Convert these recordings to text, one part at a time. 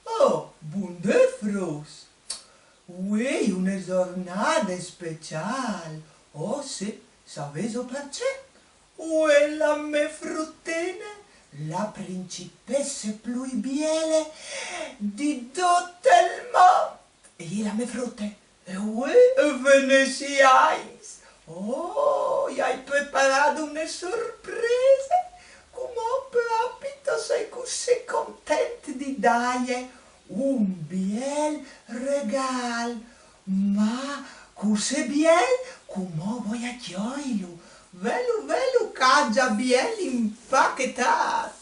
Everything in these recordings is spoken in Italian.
Oh, bun de frus! Oui, une journée spéciale. Oh, sì, savez-vous perché? Où la me fruttine? La principesse plus belle di tutto il mondo. E la me frutte? E oui, venezians. Oh, hai preparato una sorpresa. Come proprio sei così contento di dare un bel regalo. Ma così bel come vuoi a gioilu. Velo, caggia bien impacchettato.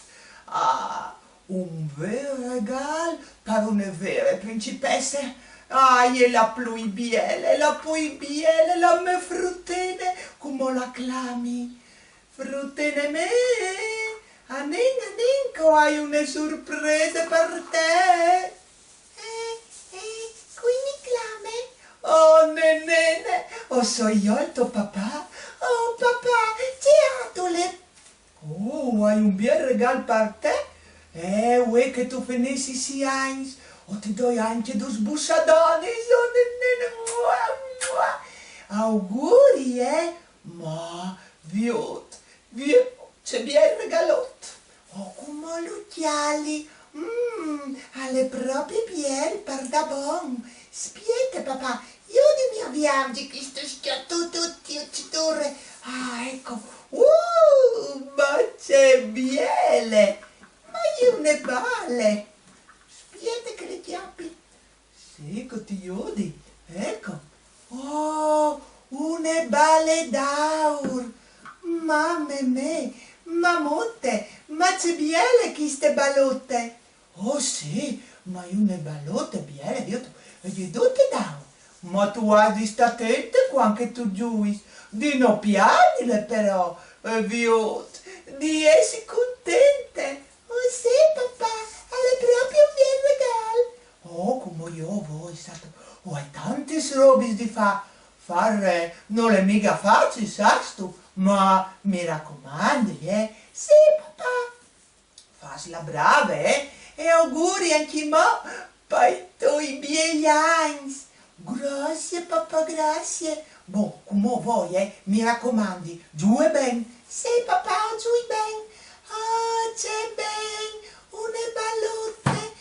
Ah, un vero regalo per una vera principessa. Ah, e la più bella, la mia fruttine, come la clami? Fruttine me, anin, che hai una sorpresa per te. Qui mi clame? Oh, nene, oh, so io il tuo papà. Oh, papà, tiratole. Oh, hai un bel regalo per te? Vuoi che tu finisci si anni? O ti do anche due sbusciadoni, oh, nene, auguri, Ma, viot, c'è bien regalotto. Oh, come l'occhiali. Alle proprie piel per da bon. Spiete, papà, io di mio viaggio che sto schiatto tutti uccidore. Ah, ecco. Ma c'è biele. Ma io ne vale. Spiete che le chiappi. Sì, che ti odi. Ecco. Oh, une bale d'aur. Mamma me, mamotte, ma c'è biele chi ste balotte. Oh sì, ma une balotte biele, Dio, e di tutte d'aur. Ma tu hai di sta attenta quando tu giuis, di non piangere però, viot, di essere contente. Oh sì, papà, è proprio un bel regalo. Oh, come io voi, stato, oh, hai tante robe di fare, non è mica facile, sai tu, ma mi raccomandi, Sì, papà. Fasla brava, e auguri anche mo, per i miei anni. Grazie, papà, grazie. Boh, come vuoi, mi raccomandi, giù e ben. Sì, papà, giù e ben. Oh, c'è ben, une balotte,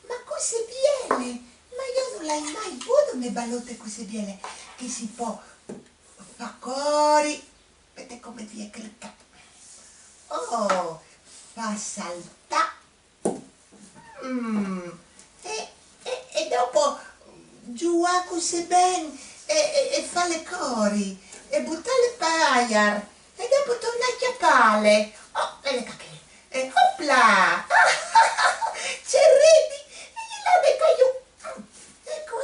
ma così belle. Ma io non l'hai mai avuto une balotte così belle, che si può fa cori. Vedete come vi è cliccato. Oh, fa saltare. E dopo giù a così ben e fa le cori e butta le paia e dopo torna a chiappare. Oh, vedi che e hopla. C'è ridi e gliela becca giù. Ecco,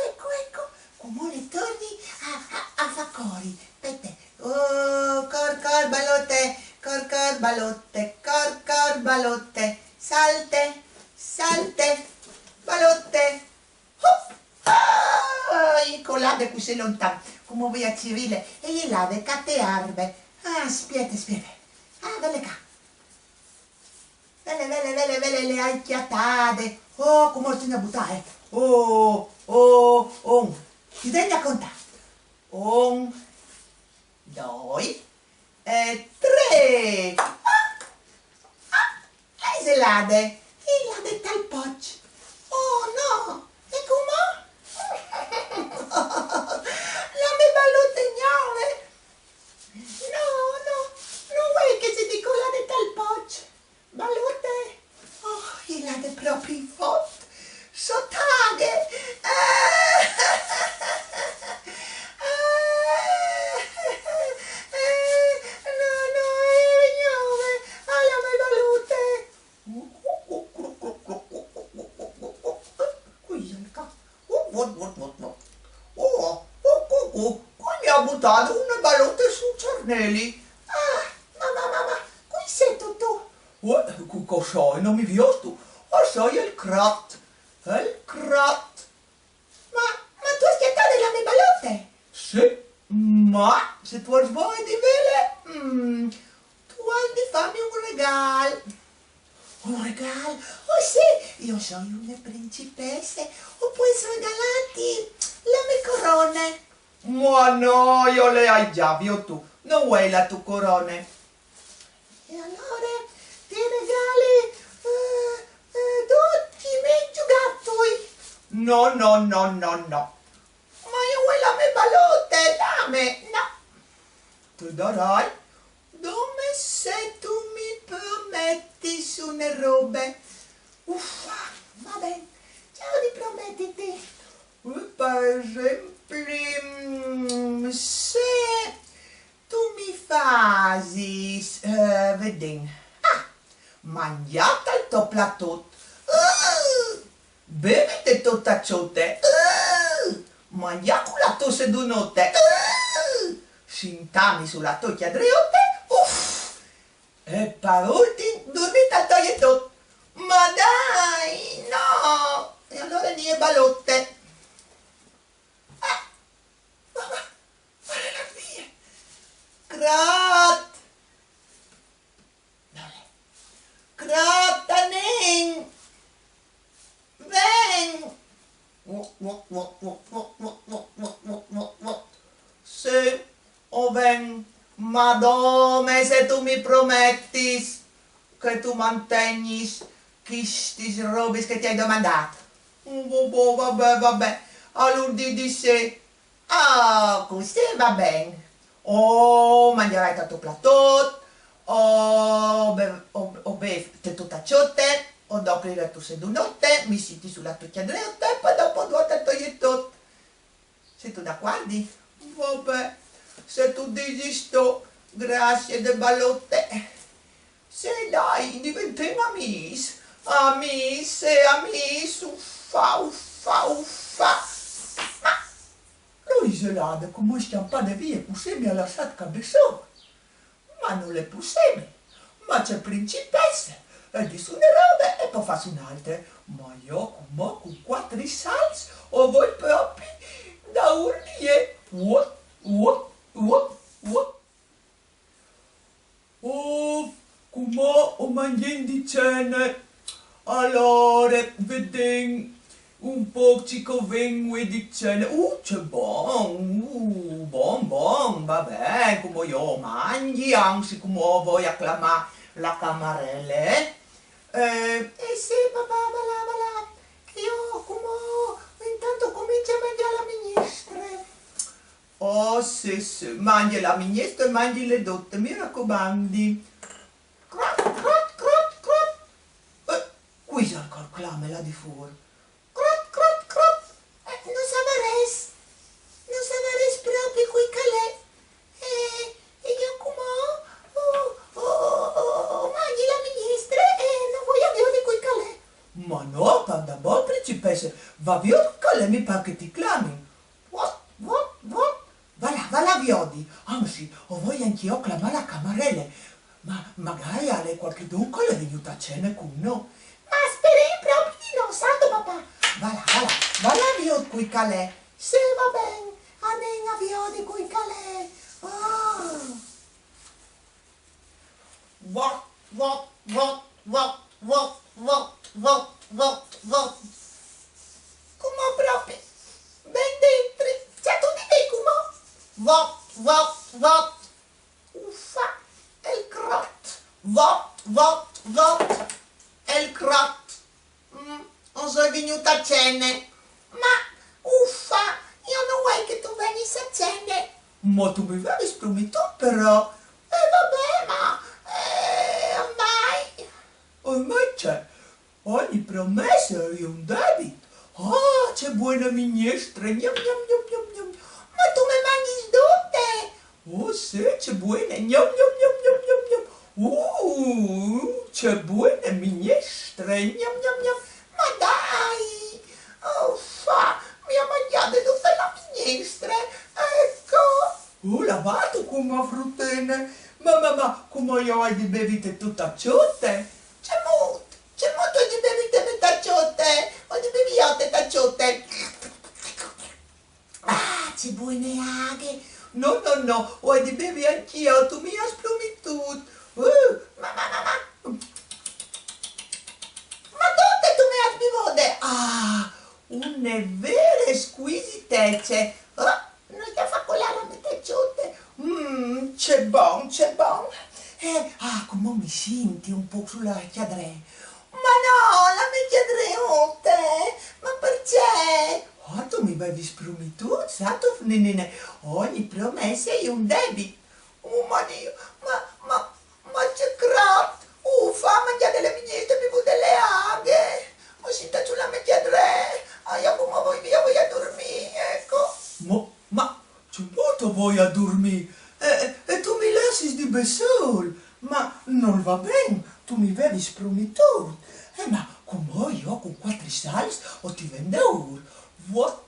come le torni a fa cori. Vedete. Oh, cor, balotte, salte, balotte, hop, colate così lontano, come vuoi a Cirile, e gli lade cate arbe, spiete, vele qua, vele le aichiatate, oh, come lo tieni a buttare, ti devi a contare, 1, 2 e 3. Lei se lade. E l'ha detta al poccio. Oh no! E come? La mia balotte gnome. No, non vuoi che ti dico l'ha detta al poccio. Balotte. Oh, e l'ha detta proprio in foto. Sottaghe. Mi ha buttato una balotta sul cervelli. Ma, qui sei tu? Cosa? Non mi visto. Sei il crat. Ma tu hai schiattato le mie balotte? Sì, Ma se tu vuoi di vele, tu hai di farmi un regalo. Un regalo? Oh sì, io sono una principessa, o puoi regalarti le mie corone. Ma no, io le hai già, via tu, non vuoi la tua corona. E allora ti regali tutti i miei giocattoli. No, no, no, no, no. Ma io vuoi la mia ballotte, dammi, no. Ti darai? Come se tu mi prometti su una roba. Uffa, va bene, ciao ti promettiti. Per esempio, se tu mi fai, vedi, mangiate il tuo platò, bevete tutta ciute, mangiate la tua sedunotte, sintami sulla tua chiadriotte, e per ultimo dormite al toiletto. Ma dai, no! E allora nie balotte. Mamma, fare la via. Crat. Cratanen. Ven. Sì, o ven. Ma dove se tu mi prometti che tu mantenni questi robe che ti hai domandato? Vabbè, vabbè. Allora di sì. Ah, così va bene. O mangerai tanto platò, o bevi tutta ciotte, o dopo le tue sedunotte, mi senti sulla tua chiadretta e poi dopo due te togli tutto. Sei tu d'accordo? Vabbè, se tu dici sto, grazie de ballotte. Se dai, diventiamo amici. Amici e amici, uffa, uffa, uffa. Ma l'isolada, come scappare via, è possibile lasciare cabeçon? Ma non è possibile. Ma c'è principessa, e dice una roba e poi fa un'altra. Ma io con quattro salsi o voi proprio da urlie. What, what, what, what? Oh, come ho mangiato di cena. Allora, vediamo un po' ciò vengo di cena. C'è buon, buon, buon, vabbè, come io mangi, anzi come vuoi acclamare la camarella, eh? Sì, papà, va là, che io come intanto comincio a mangiare la minestra. Oh, sì, sì, mangi la minestra e mangi le dotte, mi raccomandi. Crot, crot, crot, crot. Qui c'è il calclame là di fuori. Crot, crot, crot. Non saperes proprio qui calè. E io come mangi la minestra e non voglio dire di qui calè. Ma no, panda buon principessa, va via di calè, mi pare che ti clami. What, what, what? Va là, Viodi. Anzi, ho voglia anch'io clamare la camarelle. Ma magari alle qualche dunque le è venuta a cena con noi. Ma speri proprio di no, santo papà. Va là, Viodi, qui calè. Sì, va bene, andiamo a Viodi, qui calè. Oh. What, what, what, what, what, what, what, what, what. Come proprio? Ben dentro. C'è tutti dei come? What. Uffa, è il crot. What, è il crot. Non sono venuta a cena. Ma, uffa, io non vuoi che tu venissi a cena. Ma tu mi avevi promesso però. Vabbè, ma, ormai c'è. Ogni promessa è un debito. Ah, c'è buona minestra. Gnam, gnam, gnam, gnam, gnam. Ma tu mi mangi tutte. Oh sì, c'è buona. Gnam, gnam, gnam, gnam, gnam, gnam. C'è buona minestra. Gnam, gnam, gnam. Ma dai. Uffa, mi ha mangiato tutta la minestra. Ecco. Lavato come una fruttena. Ma, come io hai di bevite tutta ciotte? C'è molto di bevite tacciotte, o di beviote tacciotte. Ah, c'è buone aghe, no, no, no, vuoi di bevi anch'io, tu mi hai splumitut. Ma tutte tu mi hai bivode? Ah, une vere squisitezze. Oh, non ti fa colare, mi piaciute. C'è bon, c'è bon. Come mi senti un po' sulla chiadre? Ma no, la mia chiadreotte, ma perché? Oh, tu mi bevi sprumitut, sato, nenene, ogni promessa è un debito. Oh, ma Dio, ma c'è crap. Fammi già delle vignette, bevo delle aghe. Ma si sta sulla mia chiadre. Io come voglio via, voglio a dormire, ecco. Ma, c'è molto voglio a dormire. E tu mi lasci di besol. Ma non va bene, tu mi bevi sprumitut. Ma come io con 4 sals o ti vendo? What?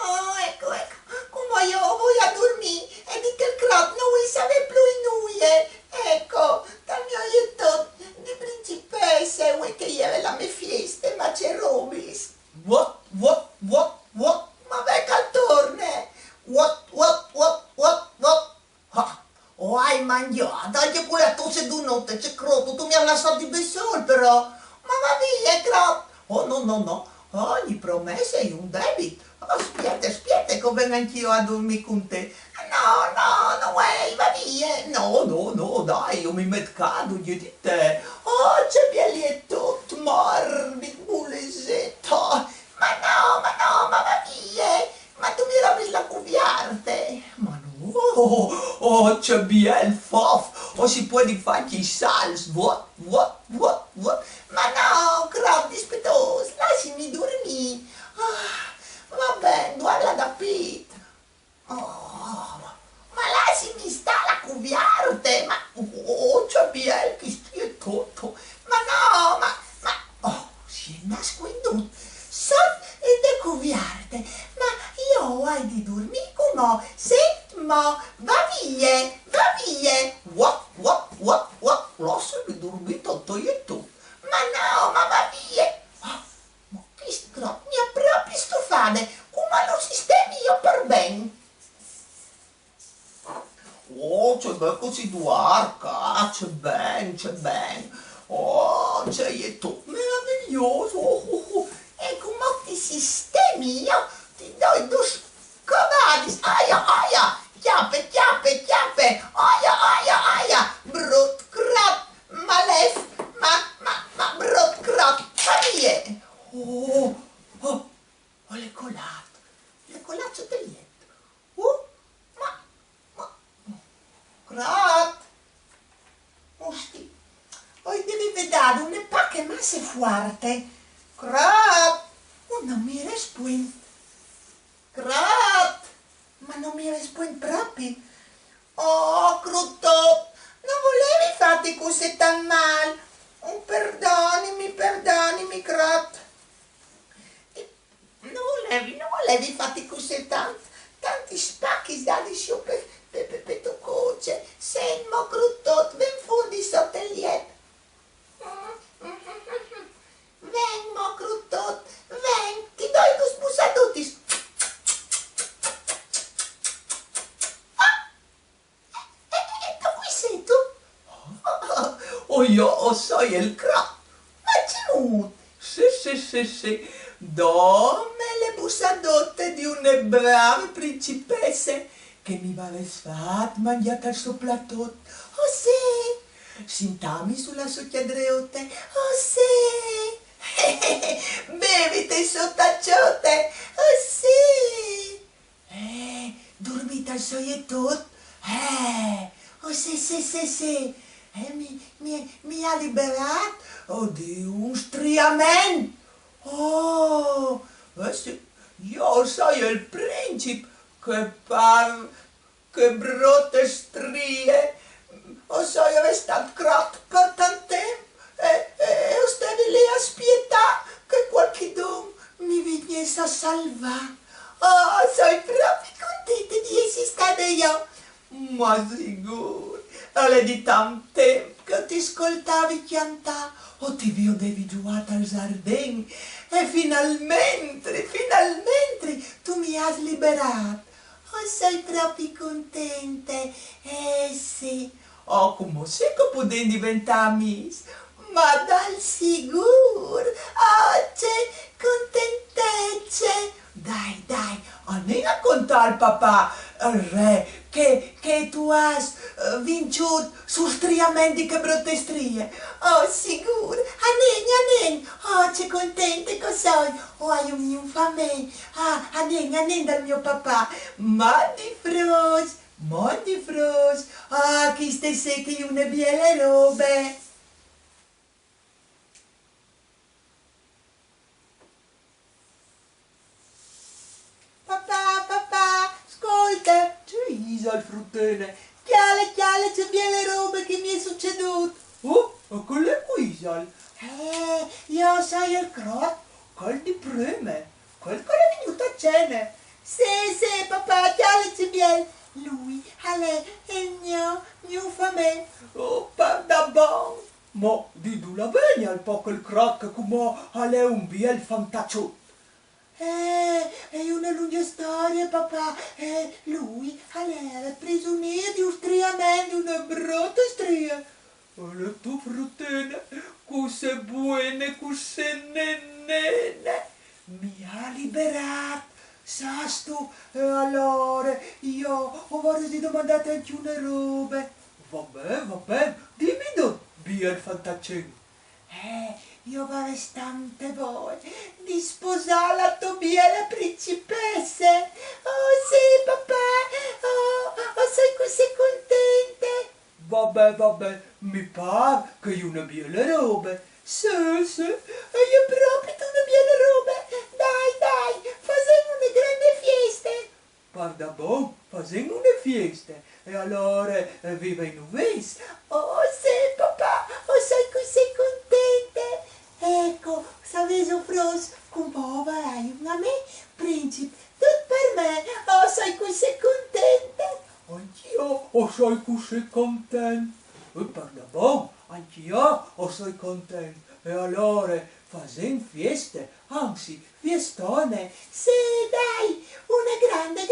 Oh, ecco, ecco, come io voglio dormire e di che il crop non vuoi sapere più in noi, ecco, dal mio aiuto di principesse, vuoi che io la mia fiesta, ma c'è Robis. What? Ma becca al torne. What? Oh, hai mangiato, anche quella tosse di notte, c'è crop, tu mi hai lasciato di besol però. Ma va via, crop. Oh, no, ogni promessa è un debito. Oh, aspetta, che vengo anch'io a dormire con te. No, non vuoi, va via. No, dai, io mi metto cado, io di te. Oh, c'è biglietto, morbido, bullesetto. Ma va via. Ma tu mi rompi la cuviarte. Ma no, oh, c'è biel fof. O si può di farci i sals, what? Ma no, crop dispettoso, lasciami dormire. Va bene, guarda da Pete. Oh, ma lasciami sta la cuviarte. Ma, c'è biel che stia tutto. Ma no, oh, si è nasconduto. Sotto le cuviarte. Ma io hai di dormire come? Senti, ma va via. What? Lasciami dormire tutto io tu. Ma no, ma va via. Ma questo mi ha proprio stufate. Come lo sistemi io per bene? Oh, c'è ben così duarca, c'è ben. Oh, c'è io tu. Meraviglioso. E come ti sistemi io ti do 2 scovadi. Aia. Chiappe. Aia. Brut crap. Malef. Ma brut crap. Va via. Oh, le colate sotto il letto. Ma, crap. Osti, poi devi vedere un pacche masse forte. Crap. Non mi risponde. Crap. Ma non mi risponde proprio. Oh, crutto, non volevi farti così tan mal. Perdonimi, crap. Non volevi farti così tanti spacchi dati su per tu coce. Sei mo crutto, ven fuori sotto il letto. Ven mo crutto, ven, ti do i 2 spusaduti. Sei tu? Oh, io so il crap. Ma c'è un... Sì. Dome le bussadotte di une brave principesse che mi aveva fatto mangiare al suo plateau. Oh sì! Sintami sulla sua chiadreotte. Oh sì! Bevite il suo tacciote. Oh sì! Dormite al soietto. Oh sì. Mi ha liberato di un striamento. Oh, sì, io sono il principe che brutte strie. O so io stato crotto per tanto tempo e stavi lì a spietà che qualcuno mi venisse a salvare. Oh, sono proprio contenta di essere stata io. Ma sicuro. Alle di tanto tempo che ti ascoltavi chiantare o ti vedevi giocare al giardino e finalmente tu mi hai liberato. Oh, sei proprio contenta? Sì. Oh, come sei che potevi diventare Miss? Ma dal sicuro. Oh, c'è contentezza. Dai, andiamo a contare al papà, al re, che tu hai vinto sul striamenti che brutte strie. Oh, sicuro. Andiamo. Oh, c'è contenta che sei. Oh, hai un mio famiglia. Ah, andiamo dal mio papà. Mondi fros. Ah, chi stai secchi una belle robe. Papà, ascolta. C'è Isa il fruttone. Chiale, c'è belle robe che mi è succeduto. Oh, e qual è Isal? Io sono il crot. Qual di preme? Qual che è venuto a cena? Sì, papà, chiale c'è belle. Lui, è il mio famiglia. Oh, parda bon. Ma di la bene al poco il crack come è un bel fantaccio. È una lunga storia, papà. Lui era prigioniero di un striamento, una brutta stria. E la tua fruttina, cos'è buona, cos'è nennene, mi ha liberato. Sai tu, e allora io ho voglia di domandare anche una roba. Va bene, dimmi tu, via il fantaccino. Io avevo tante voglia di sposare la tua bella principessa. Oh sì, papà, sei così contenta. Vabbè, mi pare che è una bella roba. Sì, io proprio una bella roba. Dai, facciamo una grande festa. Guarda buon, facciamo una festa. E allora viva in uves. Oh sì, papà, sei così contenta. Ecco, sapevo fros, con hai una me, principe, tutto per me. Oh, sei così contenta. Anch'io sono così contenta. E parla buon, anch'io sono contenta. E allora facciamo feste, anzi, fiestone. Sì, dai, una grande